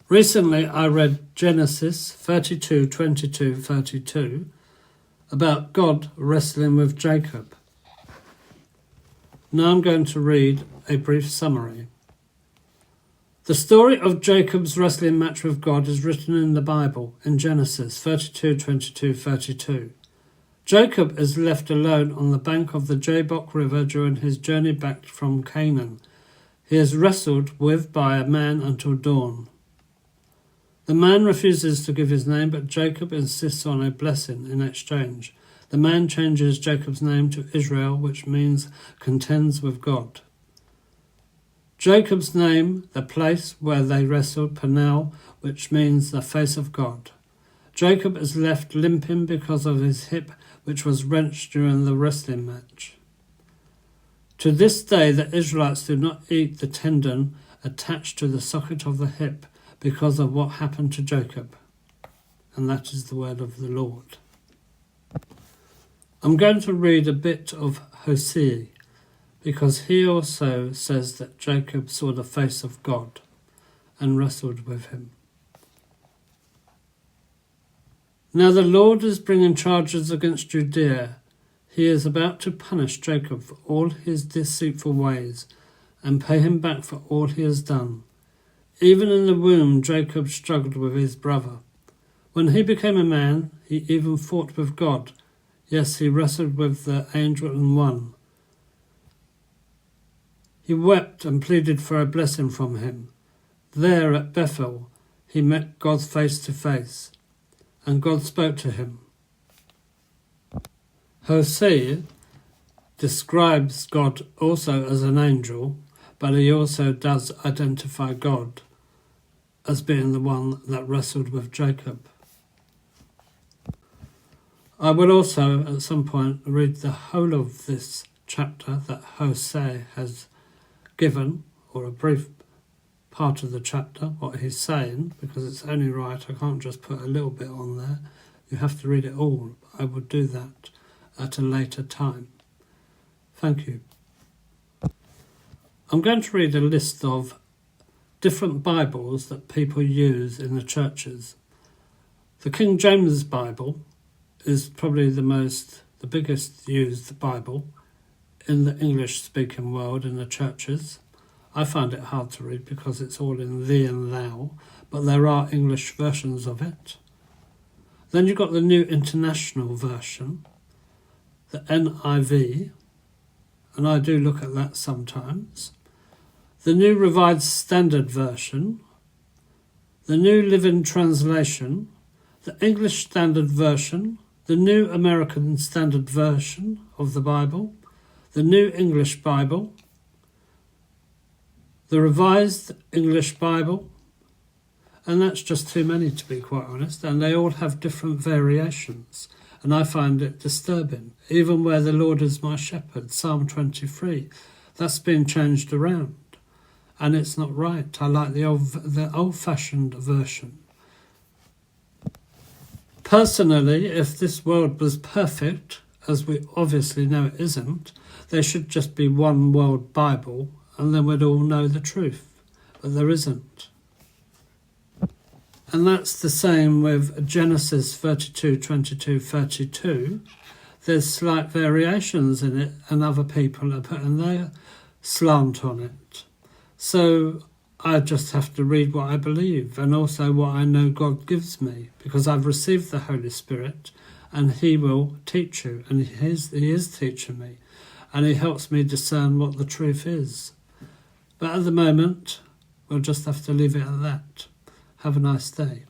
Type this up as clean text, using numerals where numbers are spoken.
Recently I read Genesis 32:22 about God wrestling with Jacob. Now I'm going to read a brief summary. The story of Jacob's wrestling match with God is written in the Bible in Genesis 32:22. Jacob is left alone on the bank of the Jabbok River during his journey back from Canaan. He is wrestled with by a man until dawn. The man refuses to give his name, but Jacob insists on a blessing in exchange. The man changes Jacob's name to Israel, which means contends with God. Jacob's name, the place where they wrestled, Peniel, which means the face of God. Jacob is left limping because of his hip, which was wrenched during the wrestling match. To this day, the Israelites do not eat the tendon attached to the socket of the hip because of what happened to Jacob. And that is the word of the Lord. I'm going to read a bit of Hosea, because he also says that Jacob saw the face of God and wrestled with him. Now the Lord is bringing charges against Judea. He is about to punish Jacob for all his deceitful ways and pay him back for all he has done. Even in the womb, Jacob struggled with his brother. When he became a man, he even fought with God. Yes, he wrestled with the angel and won. He wept and pleaded for a blessing from him. There at Bethel, he met God face to face, and God spoke to him. Hosea describes God also as an angel, but he also does identify God as being the one that wrestled with Jacob. I will also at some point read the whole of this chapter that Hosea has given, or a brief part of the chapter, what he's saying, because it's only right. I can't just put a little bit on there. You have to read it all. I will do that at a later time. Thank you. I'm going to read a list of different Bibles that people use in the churches. The King James Bible is probably the biggest used Bible in the English-speaking world in the churches. I find it hard to read because it's all in thee and thou, but there are English versions of it. Then you've got the New International Version, the NIV, and I do look at that sometimes. The New Revised Standard Version, the New Living Translation, the English Standard Version, the New American Standard Version of the Bible, the New English Bible, the Revised English Bible, and that's just too many to be quite honest, and they all have different variations, and I find it disturbing. Even where the Lord is my shepherd, Psalm 23, that's been changed around, and it's not right. I like the old-fashioned version. Personally, if this world was perfect, as we obviously know it isn't, there should just be one world Bible and then we'd all know the truth. But there isn't. And that's the same with Genesis 32:22. There's slight variations in it and other people are putting their slant on it. So I just have to read what I believe and also what I know God gives me, because I've received the Holy Spirit and he will teach you, and he is teaching me, and he helps me discern what the truth is. But at the moment, we'll just have to leave it at that. Have a nice day.